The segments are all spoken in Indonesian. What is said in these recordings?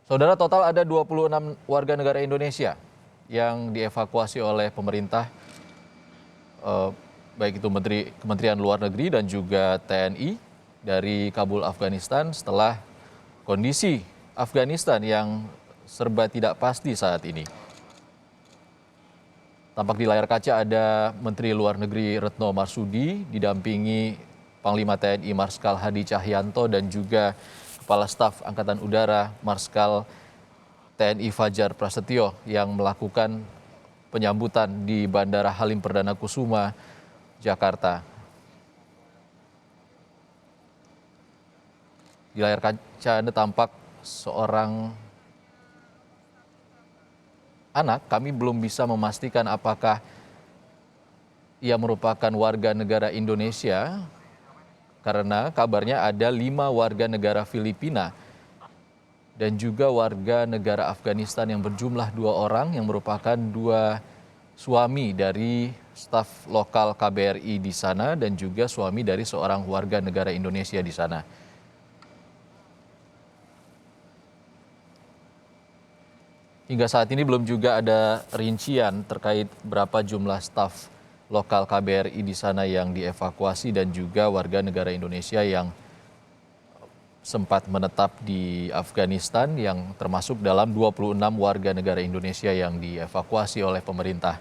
Saudara, total ada 26 warga negara Indonesia yang dievakuasi oleh pemerintah, eh, baik itu Kementerian Luar Negeri dan juga TNI dari Kabul, Afghanistan setelah kondisi Afghanistan yang serba tidak pasti saat ini. Tampak di layar kaca ada Menteri Luar Negeri Retno Marsudi didampingi Panglima TNI Marskal Hadi Cahyanto dan juga Kepala Staf Angkatan Udara Marskal TNI Fajar Prasetyo yang melakukan penyambutan di Bandara Halim Perdana Kusuma, Jakarta. Di layar kaca Anda tampak seorang anak. Kami belum bisa memastikan apakah ia merupakan warga negara Indonesia karena kabarnya ada 5 warga negara Filipina dan juga warga negara Afghanistan yang berjumlah 2 orang yang merupakan 2 suami dari staf lokal KBRI di sana dan juga suami dari seorang warga negara Indonesia di sana. Hingga saat ini belum juga ada rincian terkait berapa jumlah staf lokal KBRI di sana yang dievakuasi dan juga warga negara Indonesia yang sempat menetap di Afghanistan yang termasuk dalam 26 warga negara Indonesia yang dievakuasi oleh pemerintah.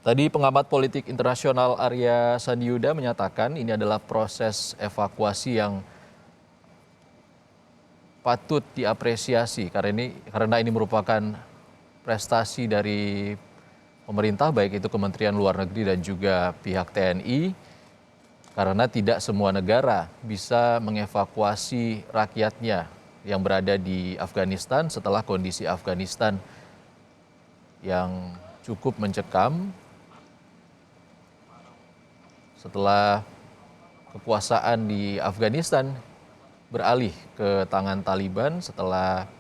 Tadi pengamat politik internasional Arya Saniuda menyatakan ini adalah proses evakuasi yang patut diapresiasi karena ini merupakan prestasi dari pemerintah baik itu Kementerian Luar Negeri dan juga pihak TNI karena tidak semua negara bisa mengevakuasi rakyatnya yang berada di Afghanistan setelah kondisi Afghanistan yang cukup mencekam setelah kekuasaan di Afghanistan beralih ke tangan Taliban setelah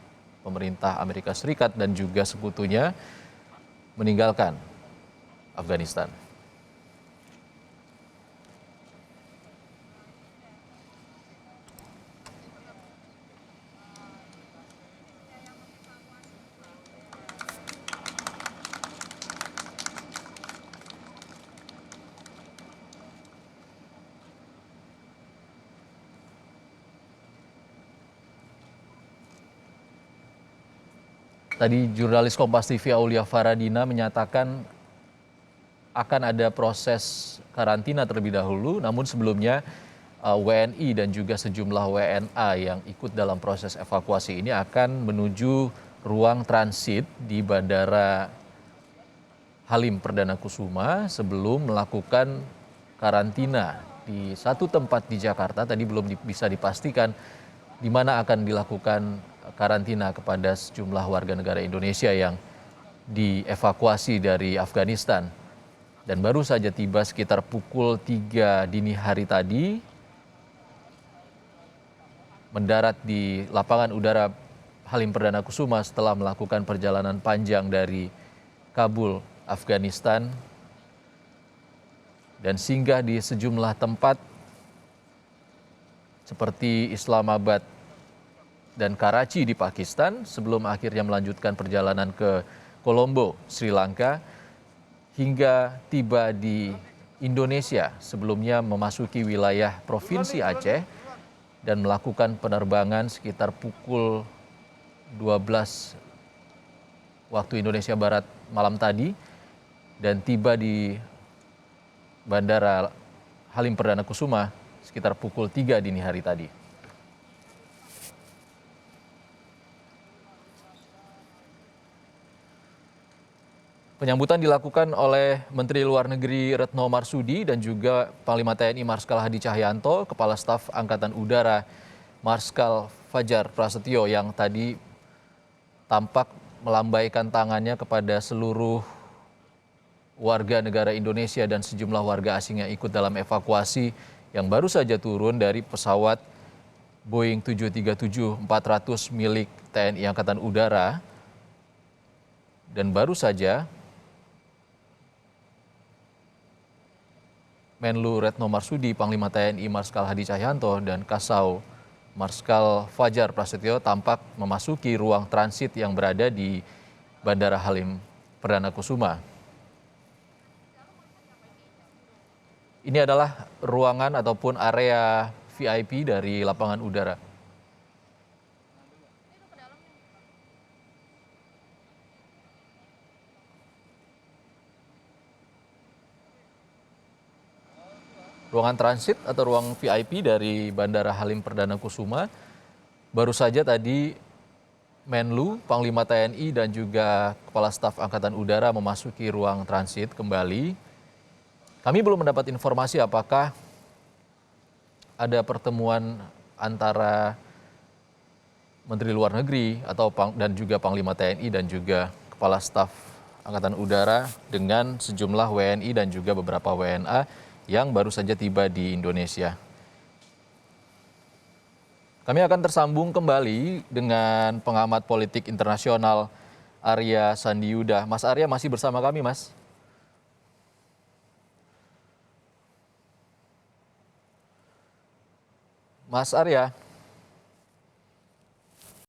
pemerintah Amerika Serikat dan juga sekutunya meninggalkan Afghanistan. Tadi jurnalis Kompas TV Aulia Faradina menyatakan akan ada proses karantina terlebih dahulu, namun sebelumnya WNI dan juga sejumlah WNA yang ikut dalam proses evakuasi ini akan menuju ruang transit di Bandara Halim Perdana Kusuma sebelum melakukan karantina di satu tempat di Jakarta. Tadi belum bisa dipastikan di mana akan dilakukan karantina kepada sejumlah warga negara Indonesia yang dievakuasi dari Afghanistan. Dan baru saja tiba sekitar pukul 3 dini hari tadi, mendarat di lapangan udara Halim Perdana Kusuma setelah melakukan perjalanan panjang dari Kabul, Afghanistan, dan singgah di sejumlah tempat seperti Islamabad dan Karachi di Pakistan sebelum akhirnya melanjutkan perjalanan ke Colombo, Sri Lanka, hingga tiba di Indonesia sebelumnya memasuki wilayah Provinsi Aceh dan melakukan penerbangan sekitar pukul 12 waktu Indonesia Barat malam tadi dan tiba di Bandara Halim Perdana Kusuma sekitar pukul 3 dini hari tadi. Penyambutan dilakukan oleh Menteri Luar Negeri Retno Marsudi dan juga Panglima TNI Marskal Hadi Cahyanto, Kepala Staf Angkatan Udara Marskal Fajar Prasetyo yang tadi tampak melambaikan tangannya kepada seluruh warga negara Indonesia dan sejumlah warga asing yang ikut dalam evakuasi yang baru saja turun dari pesawat Boeing 737-400 milik TNI Angkatan Udara. Dan baru saja Menlu Retno Marsudi, Panglima TNI Marskal Hadi Cahyanto, dan Kasau Marskal Fajar Prasetyo tampak memasuki ruang transit yang berada di Bandara Halim Perdana Kusuma. Ini adalah ruangan ataupun area VIP dari lapangan udara. Ruangan transit atau ruang VIP dari Bandara Halim Perdana Kusuma. Baru saja tadi Menlu, Panglima TNI, dan juga Kepala Staf Angkatan Udara memasuki ruang transit kembali. Kami belum mendapat informasi apakah ada pertemuan antara Menteri Luar Negeri dan juga Panglima TNI dan juga Kepala Staf Angkatan Udara dengan sejumlah WNI dan juga beberapa WNA yang baru saja tiba di Indonesia. Kami akan tersambung kembali dengan pengamat politik internasional Arya Sandiyuda. Mas Arya masih bersama kami, Mas? Mas Arya.